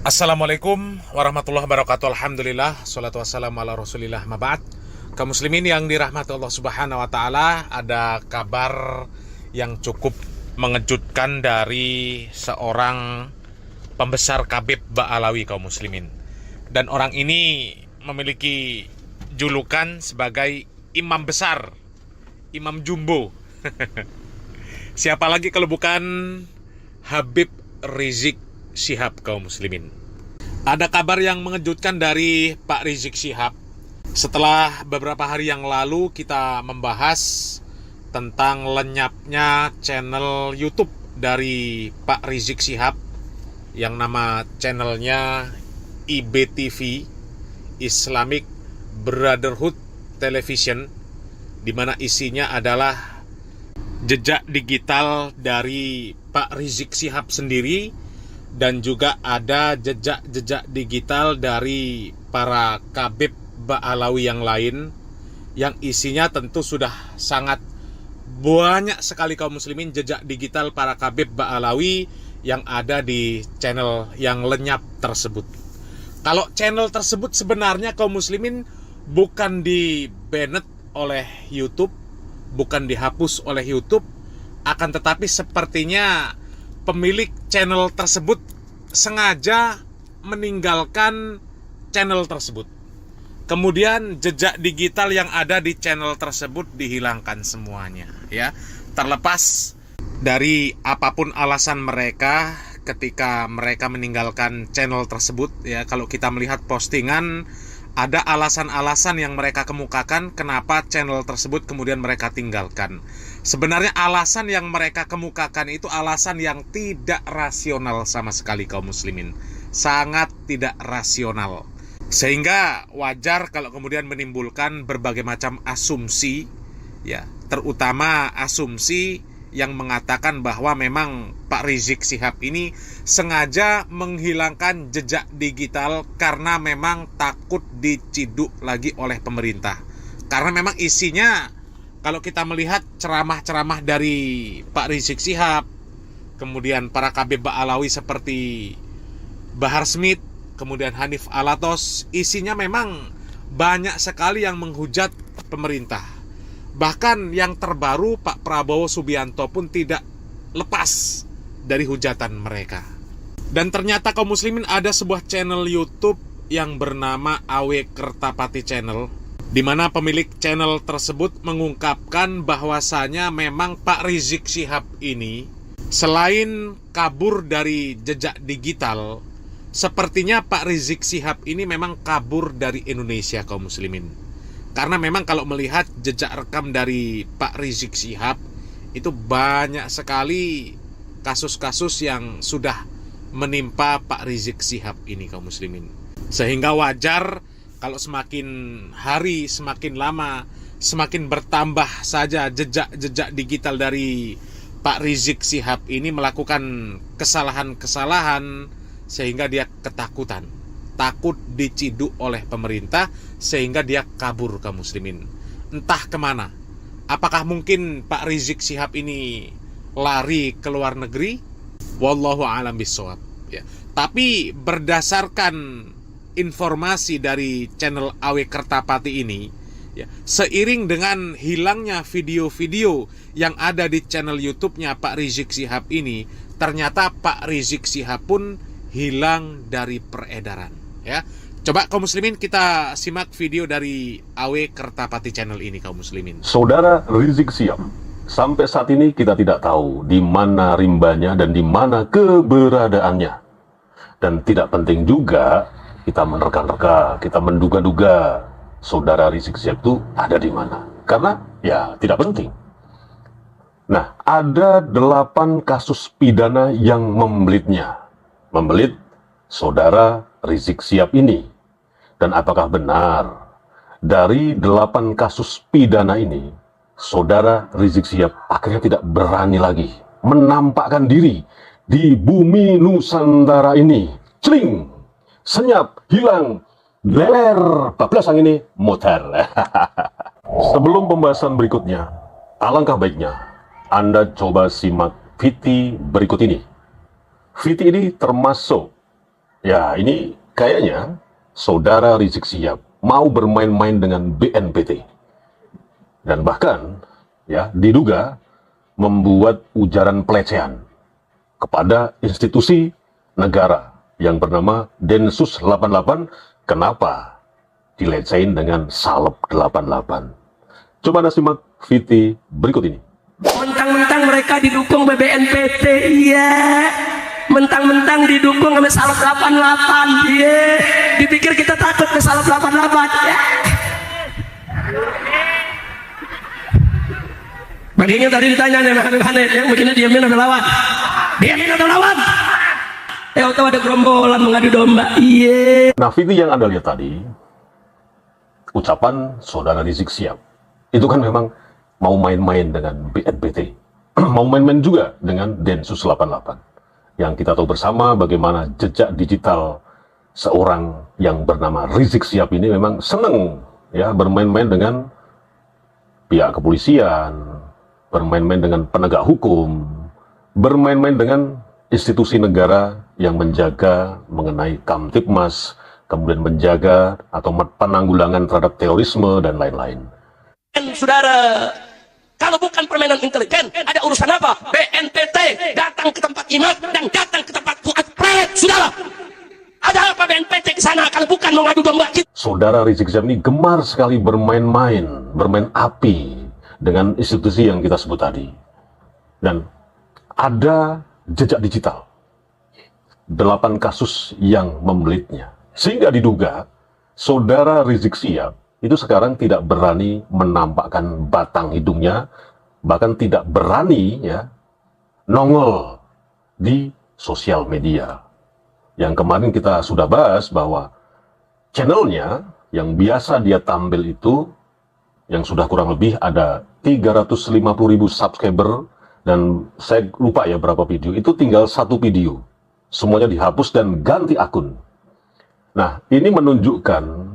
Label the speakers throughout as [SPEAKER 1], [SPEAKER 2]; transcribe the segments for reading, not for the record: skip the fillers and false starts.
[SPEAKER 1] Assalamualaikum warahmatullahi wabarakatuh. Alhamdulillah, salatu wassalamu ala rasulillah, maba'ad. Kaum muslimin yang dirahmati Allah subhanahu wa ta'ala, ada kabar yang cukup mengejutkan dari seorang pembesar Khabib Ba'alawi, kaum muslimin. Dan orang ini memiliki julukan sebagai imam besar, imam jumbo. Siapa lagi kalau bukan Habib Rizik Syihab, kaum muslimin. Ada kabar yang mengejutkan dari Pak Rizik Syihab. Setelah beberapa hari yang lalu kita membahas tentang lenyapnya channel YouTube dari Pak Rizik Syihab yang nama channelnya IBTV, Islamic Brotherhood Television, di mana isinya adalah jejak digital dari Pak Rizik Syihab sendiri, dan juga ada jejak-jejak digital dari para Khabib Ba'alawi yang lain, yang isinya tentu sudah sangat banyak sekali, kaum muslimin, jejak digital para Khabib Ba'alawi yang ada di channel yang lenyap tersebut. Kalau channel tersebut sebenarnya, kaum muslimin, bukan di-banned oleh YouTube, bukan dihapus oleh YouTube, akan tetapi sepertinya pemilik channel tersebut sengaja meninggalkan channel tersebut. Kemudian jejak digital yang ada di channel tersebut dihilangkan semuanya, ya. Terlepas dari apapun alasan mereka ketika mereka meninggalkan channel tersebut, ya. Kalau kita melihat postingan, ada alasan-alasan yang mereka kemukakan kenapa channel tersebut kemudian mereka tinggalkan. Sebenarnya alasan yang mereka kemukakan itu alasan yang tidak rasional sama sekali, kaum muslimin. Sangat tidak rasional. Sehingga wajar kalau kemudian menimbulkan berbagai macam asumsi, ya, terutama asumsi yang mengatakan bahwa memang Pak Rizik Syihab ini sengaja menghilangkan jejak digital karena memang takut diciduk lagi oleh pemerintah. Karena memang isinya, kalau kita melihat ceramah-ceramah dari Pak Rizik Syihab, kemudian para Khabib Ba'alawi seperti Bahar Smith, kemudian Hanif Alatos, isinya memang banyak sekali yang menghujat pemerintah. Bahkan yang terbaru, Pak Prabowo Subianto pun tidak lepas dari hujatan mereka. Dan ternyata, kaum muslimin, ada sebuah channel YouTube yang bernama Awe Kertapati Channel, di mana pemilik channel tersebut mengungkapkan bahwasanya memang Pak Rizik Syihab ini selain kabur dari jejak digital, sepertinya Pak Rizik Syihab ini memang kabur dari Indonesia, kaum muslimin. Karena memang kalau melihat jejak rekam dari Pak Rizik Syihab, itu banyak sekali kasus-kasus yang sudah menimpa Pak Rizik Syihab ini, kaum muslimin. Sehingga wajar kalau semakin hari, semakin lama, semakin bertambah saja jejak-jejak digital dari Pak Rizik Syihab ini melakukan kesalahan-kesalahan, sehingga dia ketakutan, takut diciduk oleh pemerintah, sehingga dia kabur, kaum muslimin. Entah kemana. Apakah mungkin Pak Rizik Syihab ini lari ke luar negeri? Wallahu a'lam bishawab, ya. Tapi berdasarkan informasi dari channel Awe Kertapati ini, ya, seiring dengan hilangnya video-video yang ada di channel YouTube-nya Pak Rizik Syihab ini, ternyata Pak Rizik Syihab pun hilang dari peredaran, ya. Coba, kaum muslimin, kita simak video dari Awe Kertapati Channel ini, kaum muslimin.
[SPEAKER 2] Saudara Rizik Syihab, sampai saat ini kita tidak tahu di mana rimbanya dan di mana keberadaannya. Dan tidak penting juga kita menerka-nerka, kita menduga-duga saudara Rizik Syihab itu ada di mana. Karena ya tidak penting. Nah, ada 8 kasus pidana yang membelitnya. Membelit saudara Rizik Syihab ini. Dan apakah benar dari 8 kasus pidana ini, saudara Rizik Syihab akhirnya tidak berani lagi menampakkan diri di bumi Nusantara ini? Celing, senyap, hilang, leler, bablas yang ini muter. Sebelum pembahasan berikutnya, alangkah baiknya Anda coba simak VT berikut ini. VT ini termasuk Ya, ini kayaknya saudara Rizik Sihab mau bermain-main dengan BNPT. Dan bahkan, ya, diduga membuat ujaran pelecehan kepada institusi negara yang bernama Densus 88. Kenapa dilecehin dengan Salep 88? Coba Anda simak VT berikut ini.
[SPEAKER 3] Mentang-mentang mereka didukung BNPT, iya. Mentang-mentang didukung sama Salep 88, iya. Dipikir kita takut ke Salep 88, ya. Baginya tadi ditanya nih, yang begini diamin atau lawan? Diamin atau lawan? Tahu ada gerombolan mengadu domba, iya.
[SPEAKER 2] Nah, video yang Anda lihat tadi, ucapan saudara Rizik Sihab, itu kan memang mau main-main dengan BNPT, mau main-main juga dengan Densus 88. Yang kita tahu bersama bagaimana jejak digital seorang yang bernama Rizik Sihab ini memang seneng ya bermain-main dengan pihak kepolisian, bermain-main dengan penegak hukum, bermain-main dengan institusi negara yang menjaga mengenai Kamtibmas, kemudian menjaga atau penanggulangan terhadap terorisme dan lain-lain.
[SPEAKER 3] Saudara, kalau bukan permainan intelijen, ada urusan apa? BNPT datang ke tempat imam dan datang ke tempat Fuad Prayet, saudara. Ada apa BNPT ke sana kalau bukan mengadu domba kita?
[SPEAKER 2] Saudara Rizik Sihab ini gemar sekali bermain-main, bermain api dengan institusi yang kita sebut tadi. Dan ada jejak digital 8 kasus yang membelitnya, sehingga diduga saudara Rizik Sihab itu sekarang tidak berani menampakkan batang hidungnya, bahkan tidak berani ya nongol di sosial media. Yang kemarin kita sudah bahas bahwa channelnya yang biasa dia tampil itu, yang sudah kurang lebih ada 350.000 subscriber, dan saya lupa ya berapa video, itu tinggal 1 video. Semuanya dihapus dan ganti akun. Nah, ini menunjukkan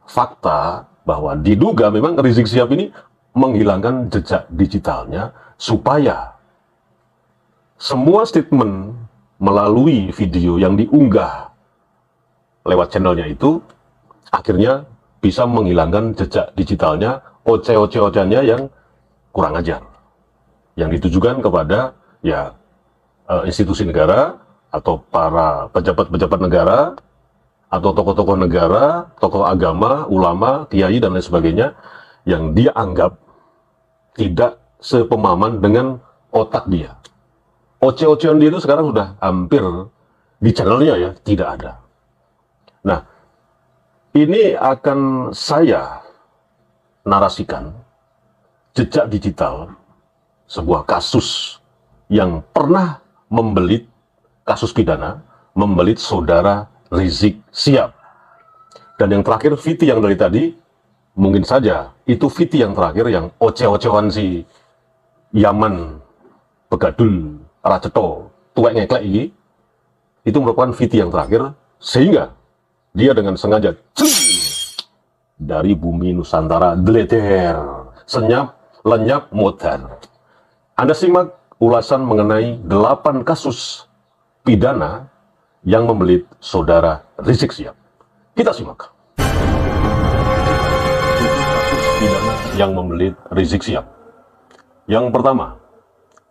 [SPEAKER 2] fakta bahwa diduga memang Rizik Sihab ini menghilangkan jejak digitalnya supaya semua statement melalui video yang diunggah lewat channelnya itu akhirnya bisa menghilangkan jejak digitalnya, oceh-oceh-ocehnya yang kurang ajar, yang ditujukan kepada ya institusi negara atau para pejabat-pejabat negara atau tokoh-tokoh negara, tokoh agama, ulama, kiai dan lain sebagainya yang dia anggap tidak sepemahaman dengan otak dia. Oceh-ocehan dia itu sekarang sudah hampir di channelnya ya tidak ada. Nah, ini akan saya narasikan jejak digital sebuah kasus yang pernah membelit, kasus pidana membelit saudara Rizik Sihab. Dan yang terakhir VT yang dari tadi, mungkin saja itu VT yang terakhir yang oceh-ocehan si Yaman Begadul Raceto tuwek ngeklek ini, itu merupakan VT yang terakhir, sehingga dia dengan sengaja dari bumi Nusantara deleter, senyap, lenyap, modar. Anda simak ulasan mengenai 8 kasus pidana yang membelit saudara Rizik Sihab. Kita simak. Kasus pidana yang membelit Rizik Sihab. Yang pertama,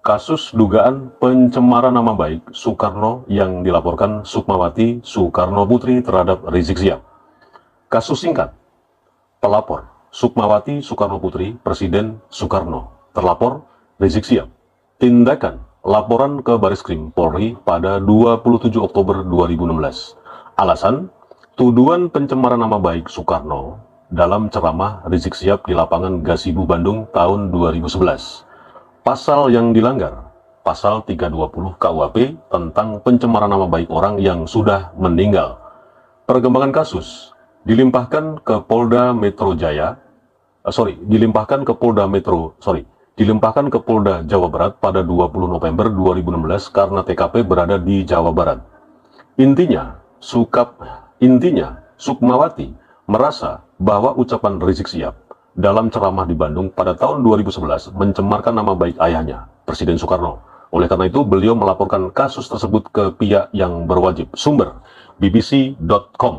[SPEAKER 2] kasus dugaan pencemaran nama baik Soekarno yang dilaporkan Sukmawati Soekarno Putri terhadap Rizik Sihab. Kasus singkat, pelapor Sukmawati Soekarno Putri, Presiden Soekarno. Terlapor Rizik Sihab. Tindakan laporan ke Bareskrim Polri pada 27 Oktober 2016. Alasan, tuduhan pencemaran nama baik Soekarno dalam ceramah Rizik Sihab di lapangan Gasibu Bandung tahun 2011. Pasal yang dilanggar, pasal 320 KUHP tentang pencemaran nama baik orang yang sudah meninggal. Perkembangan kasus dilimpahkan ke Polda Metro Jaya, dilimpahkan ke Polda Jawa Barat pada 20 November 2016 karena TKP berada di Jawa Barat. Intinya, Sukmawati merasa bahwa ucapan Rizik Sihab dalam ceramah di Bandung pada tahun 2011 mencemarkan nama baik ayahnya, Presiden Soekarno. Oleh karena itu, beliau melaporkan kasus tersebut ke pihak yang berwajib. Sumber, bbc.com.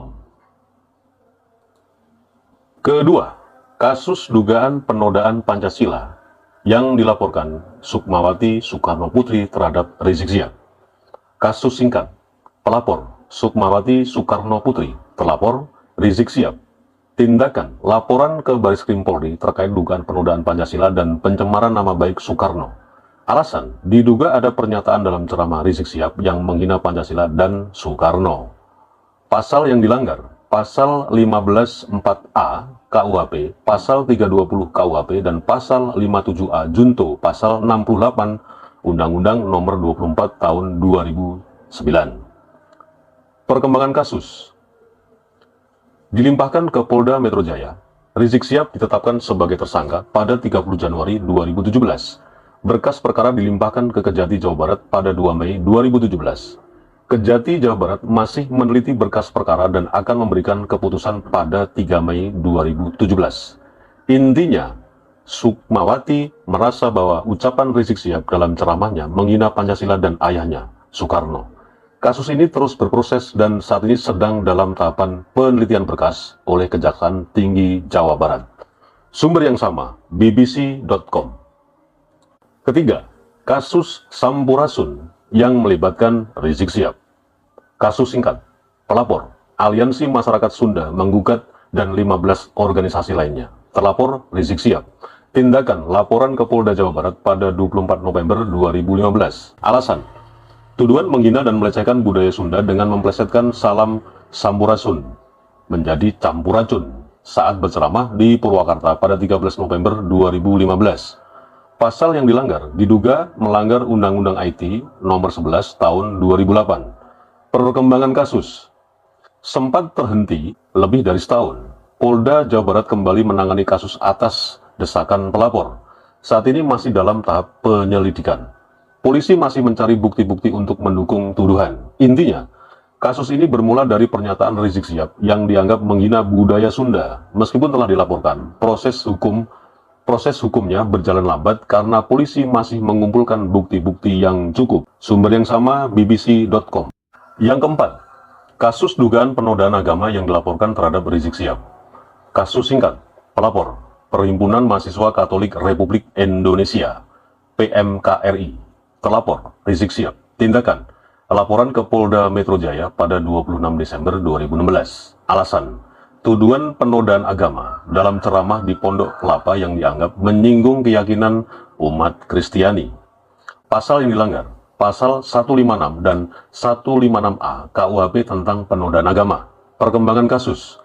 [SPEAKER 2] Kedua, kasus dugaan penodaan Pancasila yang dilaporkan Sukmawati Soekarno Putri terhadap Rizik Syihab. Kasus singkat, pelapor Sukmawati Soekarno Putri, terlapor Rizik Syihab. Tindakan laporan ke Bareskrim Polri terkait dugaan penodaan Pancasila dan pencemaran nama baik Soekarno. Alasan, diduga ada pernyataan dalam ceramah Rizik Syihab yang menghina Pancasila dan Soekarno. Pasal yang dilanggar, pasal 15.4a KUHP, pasal 320 KUHP, dan pasal 57A Junto, pasal 68 Undang-Undang Nomor 24 Tahun 2009. Perkembangan kasus. Dilimpahkan ke Polda Metro Jaya, Rizik Syihab ditetapkan sebagai tersangka pada 30 Januari 2017. Berkas perkara dilimpahkan ke Kejati Jawa Barat pada 2 Mei 2017. Kejati Jawa Barat masih meneliti berkas perkara dan akan memberikan keputusan pada 3 Mei 2017. Intinya, Sukmawati merasa bahwa ucapan Rizik Syihab dalam ceramahnya menghina Pancasila dan ayahnya, Soekarno. Kasus ini terus berproses dan saat ini sedang dalam tahapan penelitian berkas oleh Kejaksaan Tinggi Jawa Barat. Sumber yang sama, bbc.com. Ketiga, kasus Sampurasun yang melibatkan Rizik Syihab. Kasus singkat, pelapor Aliansi Masyarakat Sunda menggugat dan 15 organisasi lainnya. Terlapor Rizik Syihab. Tindakan laporan ke Polda Jawa Barat pada 24 November 2015. Alasan, tuduhan menghina dan melecehkan budaya Sunda dengan memplesetkan salam Sampurasun menjadi campuracun saat berceramah di Purwakarta pada 13 November 2015. Pasal yang dilanggar diduga melanggar Undang-Undang IT Nomor 11 Tahun 2008. Perkembangan kasus. Sempat terhenti lebih dari setahun, Polda Jawa Barat kembali menangani kasus atas desakan pelapor. Saat ini masih dalam tahap penyelidikan. Polisi masih mencari bukti-bukti untuk mendukung tuduhan. Intinya, kasus ini bermula dari pernyataan Rizik Syihab yang dianggap menghina budaya Sunda. Meskipun telah dilaporkan, proses hukumnya berjalan lambat karena polisi masih mengumpulkan bukti-bukti yang cukup. Sumber yang sama, bbc.com. Yang keempat, kasus dugaan penodaan agama yang dilaporkan terhadap Rizik Syihab. Kasus singkat, pelapor Perhimpunan Mahasiswa Katolik Republik Indonesia, PMKRI. Terlapor Rizik Syihab. Tindakan, laporan ke Polda Metro Jaya pada 26 Desember 2016. Alasan, tuduhan penodaan agama dalam ceramah di Pondok Kelapa yang dianggap menyinggung keyakinan umat Kristiani. Pasal yang dilanggar, pasal 156 dan 156A KUHP tentang penodaan agama. Perkembangan kasus.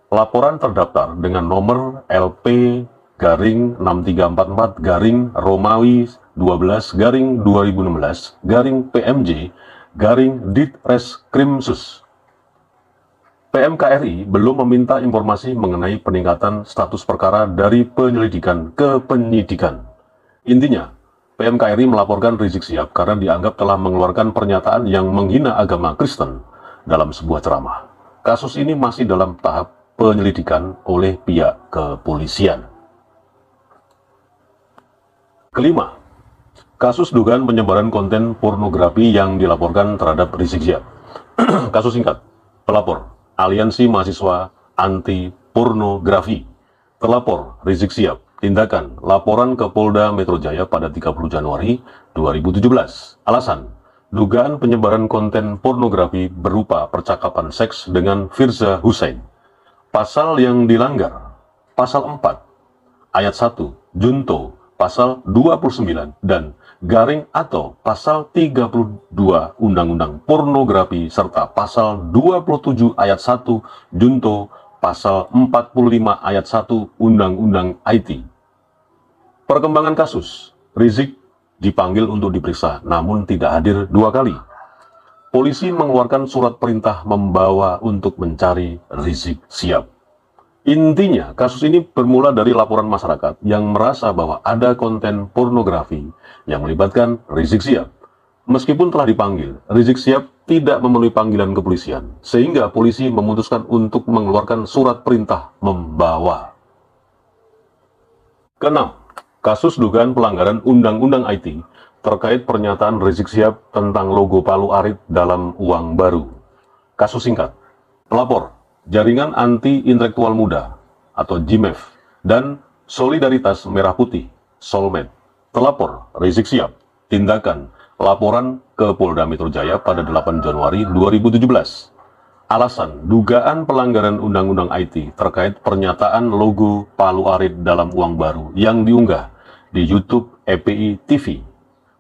[SPEAKER 2] Laporan terdaftar dengan nomor LP-2016-2016-PMJ-Ditreskrimsus. PMKRI belum meminta informasi mengenai peningkatan status perkara dari penyelidikan ke penyidikan. Intinya, PMKRI melaporkan Rizik Syihab karena dianggap telah mengeluarkan pernyataan yang menghina agama Kristen dalam sebuah ceramah. Kasus ini masih dalam tahap penyelidikan oleh pihak kepolisian. Kelima, kasus dugaan penyebaran konten pornografi yang dilaporkan terhadap Rizik Syihab. Kasus singkat, pelapor Aliansi Mahasiswa Anti Pornografi. Terlapor Rizik Syihab. Tindakan, laporan ke Polda Metro Jaya pada 30 Januari 2017. Alasan, dugaan penyebaran konten pornografi berupa percakapan seks dengan Firza Hussein. Pasal yang dilanggar, pasal 4, ayat 1, Junto, pasal 29, dan garing atau pasal 32 Undang-Undang Pornografi, serta pasal 27 ayat 1, Junto, pasal 45 ayat 1 Undang-Undang IT. Perkembangan kasus, Rizik dipanggil untuk diperiksa, namun tidak hadir 2 kali. Polisi mengeluarkan surat perintah membawa untuk mencari Rizik Syihab. Intinya, kasus ini bermula dari laporan masyarakat yang merasa bahwa ada konten pornografi yang melibatkan Rizik Syihab. Meskipun telah dipanggil, Rizik Syihab tidak memenuhi panggilan kepolisian, sehingga polisi memutuskan untuk mengeluarkan surat perintah membawa. Keenam, kasus dugaan pelanggaran Undang-Undang IT terkait pernyataan Rizik Syihab tentang logo Palu Arit dalam uang baru. Kasus singkat. Pelapor, Jaringan Anti Intelektual Muda atau JIMEF dan Solidaritas Merah Putih, Solmed. Terlapor, Rizik Syihab. Tindakan, laporan ke Polda Metro Jaya pada 8 Januari 2017. Alasan, dugaan pelanggaran Undang-Undang IT terkait pernyataan logo Palu Arit dalam uang baru yang diunggah di YouTube EPI TV.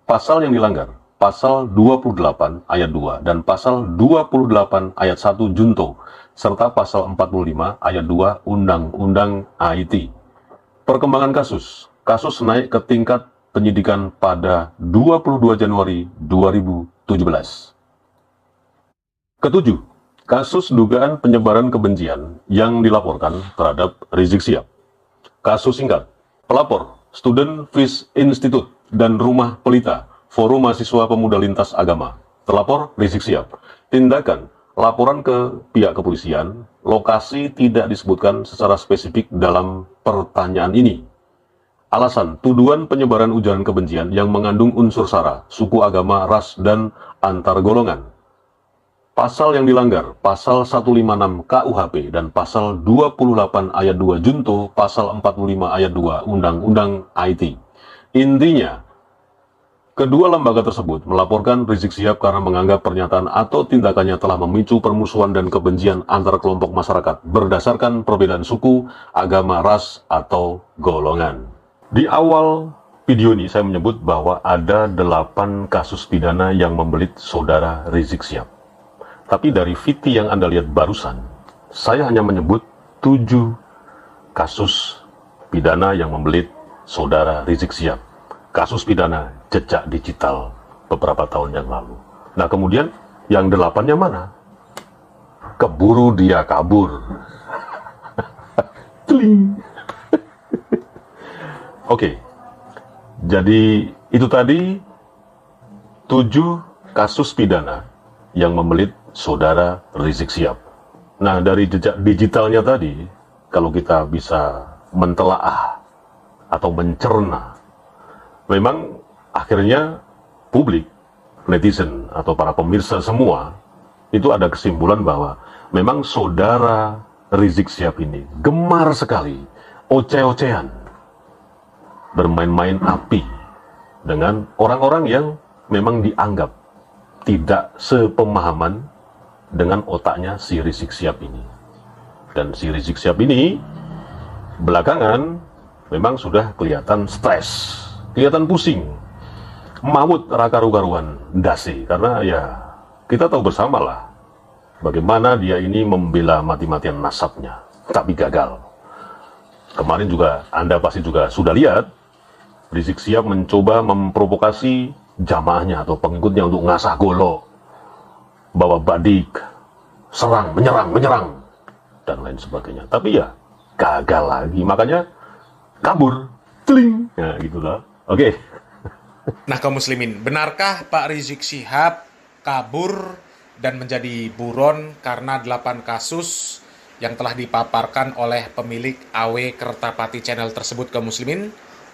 [SPEAKER 2] Pasal yang dilanggar, Pasal 28 ayat 2 dan Pasal 28 ayat 1 Junto, serta Pasal 45 ayat 2 Undang-Undang IT. Perkembangan kasus naik ke tingkat penyidikan pada 22 Januari 2017. Ketujuh, kasus dugaan penyebaran kebencian yang dilaporkan terhadap Rizik Syihab. Kasus singkat. Pelapor, Student Peace Institute dan Rumah Pelita, Forum Mahasiswa Pemuda Lintas Agama. Terlapor Rizik Syihab. Tindakan, laporan ke pihak kepolisian, lokasi tidak disebutkan secara spesifik dalam pertanyaan ini. Alasan, tuduhan penyebaran ujaran kebencian yang mengandung unsur sara, suku, agama, ras, dan antar golongan. Pasal yang dilanggar, Pasal 156 KUHP dan Pasal 28 ayat 2 Junto, Pasal 45 ayat 2 Undang-Undang IT. Intinya, kedua lembaga tersebut melaporkan Rizik Syihab karena menganggap pernyataan atau tindakannya telah memicu permusuhan dan kebencian antar kelompok masyarakat berdasarkan perbedaan suku, agama, ras, atau golongan. Di awal video ini saya menyebut bahwa ada 8 kasus pidana yang membelit saudara Rizik Syihab. Tapi dari VT yang Anda lihat barusan, saya hanya menyebut 7 kasus pidana yang membelit saudara Rizik Syihab. Kasus pidana jejak digital beberapa tahun yang lalu. Nah kemudian yang 8-nya mana? Keburu dia kabur. Teling. Oke, jadi itu tadi 7 kasus pidana yang membelit saudara Rizik Syihab. Nah, dari jejak digitalnya tadi, kalau kita bisa mentelaah atau mencerna, memang akhirnya publik, netizen, atau para pemirsa semua, itu ada kesimpulan bahwa memang saudara Rizik Syihab ini gemar sekali, oceh-ocehan, bermain-main api dengan orang-orang yang memang dianggap tidak sepemahaman dengan otaknya si Rizik Syihab ini. Dan si Rizik Syihab ini belakangan memang sudah kelihatan stres, kelihatan pusing, maut raka ruga-ruan dasi, karena ya kita tahu bersamalah bagaimana dia ini membela mati-matian nasabnya, tapi gagal. Kemarin juga Anda pasti juga sudah lihat Rizik Syihab mencoba memprovokasi jamaahnya atau pengikutnya untuk ngasah golok, bawa badik, serang, menyerang, dan lain sebagainya. Tapi ya gagal lagi, makanya kabur, teling, ya gitulah. Oke.
[SPEAKER 1] Nah kaum muslimin, benarkah Pak Rizik Syihab kabur dan menjadi buron karena 8 kasus yang telah dipaparkan oleh pemilik AW Kertapati Channel tersebut kaum muslimin?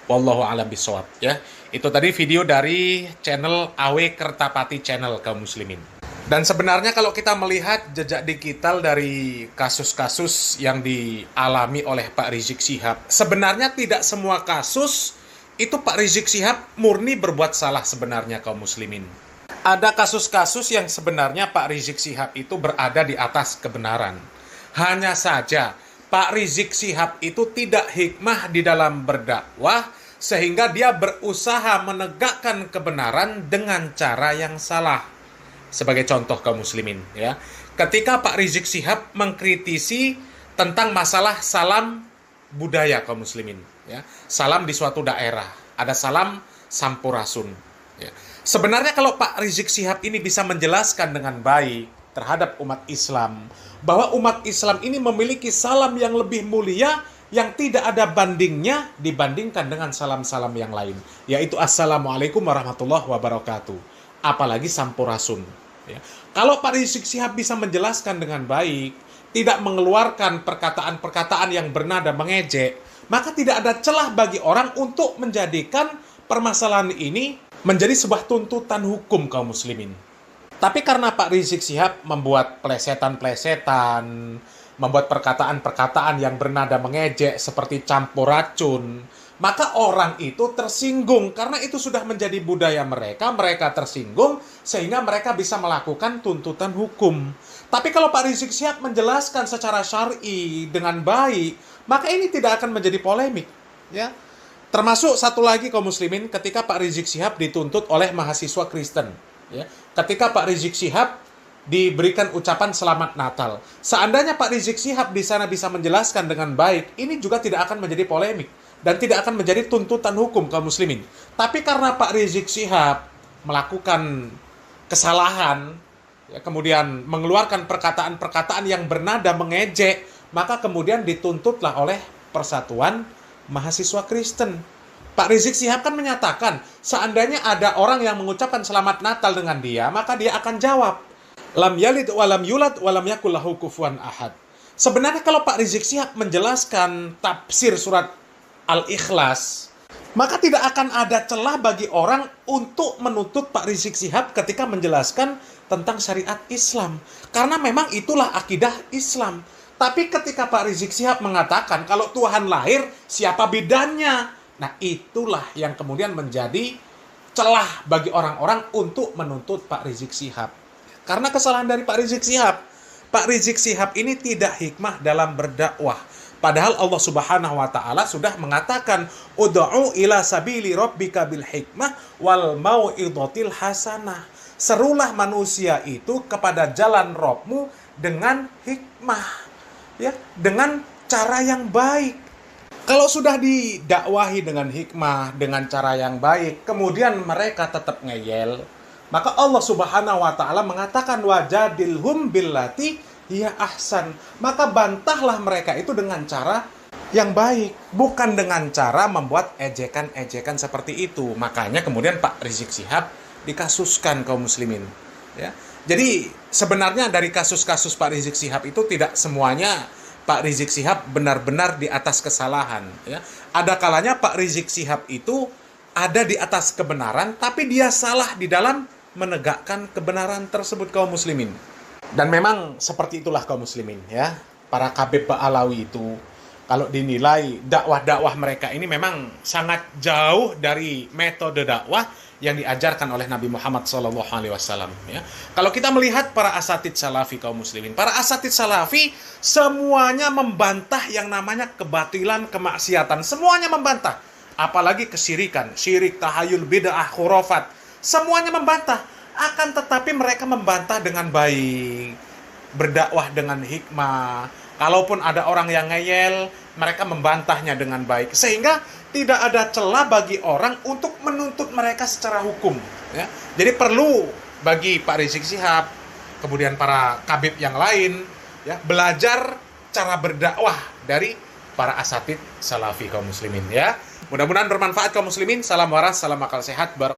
[SPEAKER 1] Wallahu a'lam bishawab, ya. Itu tadi video dari channel AW Kertapati Channel kaum muslimin. Dan sebenarnya kalau kita melihat jejak digital dari kasus-kasus yang dialami oleh Pak Rizik Syihab, sebenarnya tidak semua kasus itu Pak Rizik Syihab murni berbuat salah sebenarnya kaum muslimin. Ada kasus-kasus yang sebenarnya Pak Rizik Syihab itu berada di atas kebenaran. Hanya saja Pak Rizik Syihab itu tidak hikmah di dalam berdakwah sehingga dia berusaha menegakkan kebenaran dengan cara yang salah. Sebagai contoh kaum muslimin, ya. Ketika Pak Rizik Syihab mengkritisi tentang masalah salam budaya kaum muslimin, ya. Salam di suatu daerah, ada salam sampurasun, ya. Sebenarnya kalau Pak Rizik Syihab ini bisa menjelaskan dengan baik terhadap umat Islam bahwa umat Islam ini memiliki salam yang lebih mulia yang tidak ada bandingnya dibandingkan dengan salam-salam yang lain, yaitu Assalamualaikum warahmatullahi wabarakatuh, apalagi sampurasun, ya. Kalau Pak Rizik Syihab bisa menjelaskan dengan baik, tidak mengeluarkan perkataan-perkataan yang bernada mengejek, maka tidak ada celah bagi orang untuk menjadikan permasalahan ini menjadi sebuah tuntutan hukum kaum muslimin. Tapi karena Pak Rizik Syihab membuat plesetan-plesetan, membuat perkataan-perkataan yang bernada mengejek seperti campur racun, maka orang itu tersinggung karena itu sudah menjadi budaya mereka, mereka tersinggung sehingga mereka bisa melakukan tuntutan hukum. Tapi kalau Pak Rizik Syihab menjelaskan secara syar'i dengan baik, maka ini tidak akan menjadi polemik, ya. Termasuk satu lagi kaum muslimin ketika Pak Rizik Syihab dituntut oleh mahasiswa Kristen, ya. Ketika Pak Rizik Syihab diberikan ucapan selamat Natal, seandainya Pak Rizik Syihab di sana bisa menjelaskan dengan baik, ini juga tidak akan menjadi polemik dan tidak akan menjadi tuntutan hukum kaum muslimin. Tapi karena Pak Rizik Syihab melakukan kesalahan, ya, kemudian mengeluarkan perkataan-perkataan yang bernada mengejek, maka kemudian dituntutlah oleh Persatuan Mahasiswa Kristen. Pak Rizik Syihab kan menyatakan, seandainya ada orang yang mengucapkan selamat Natal dengan dia, maka dia akan jawab, lam yalid walam yulad walam yakul lahu kufuwan ahad. Sebenarnya kalau Pak Rizik Syihab menjelaskan tafsir surat Al-Ikhlas, maka tidak akan ada celah bagi orang untuk menuntut Pak Rizik Syihab ketika menjelaskan tentang syariat Islam. Karena memang itulah akidah Islam. Tapi ketika Pak Rizik Syihab mengatakan kalau Tuhan lahir, siapa bidannya? Nah, itulah yang kemudian menjadi celah bagi orang-orang untuk menuntut Pak Rizik Syihab. Karena kesalahan dari Pak Rizik Syihab. Pak Rizik Syihab ini tidak hikmah dalam berdakwah. Padahal Allah Subhanahu wa taala sudah mengatakan, "Ud'u ila sabili rabbika bil hikmah wal mau'izatil hasanah." Serulah manusia itu kepada jalan Rabbmu dengan hikmah, ya, dengan cara yang baik. Kalau sudah didakwahi dengan hikmah, dengan cara yang baik, kemudian mereka tetap ngeyel, maka Allah Subhanahu wa taala mengatakan wajadilhum billati hiya ahsan. Maka bantahlah mereka itu dengan cara yang baik, bukan dengan cara membuat ejekan-ejekan seperti itu. Makanya kemudian Pak Rizik Syihab dikasuskan kaum muslimin, ya. Jadi sebenarnya dari kasus-kasus Pak Rizik Syihab itu tidak semuanya Pak Rizik Syihab benar-benar di atas kesalahan, ya. Ada kalanya Pak Rizik Syihab itu ada di atas kebenaran, tapi dia salah di dalam menegakkan kebenaran tersebut kaum muslimin. Dan memang seperti itulah kaum muslimin, ya. Para Habib Ba'alawi itu kalau dinilai dakwah-dakwah mereka ini memang sangat jauh dari metode dakwah yang diajarkan oleh Nabi Muhammad SAW. Ya. Kalau kita melihat para asatid salafi kaum muslimin, para asatid salafi semuanya membantah yang namanya kebatilan, kemaksiatan. Semuanya membantah. Apalagi kesyirikan, syirik, tahayul, bid'ah, khurafat. Semuanya membantah. Akan tetapi mereka membantah dengan baik. Berdakwah dengan hikmah. Kalaupun ada orang yang ngeyel, mereka membantahnya dengan baik. Sehingga tidak ada celah bagi orang untuk menuntut mereka secara hukum. Ya. Jadi perlu bagi Pak Rizik Syihab, kemudian para kabib yang lain, ya, belajar cara berdakwah dari para asatid salafi kaum muslimin. Ya. Mudah-mudahan bermanfaat kaum muslimin. Salam waras, salam akal sehat.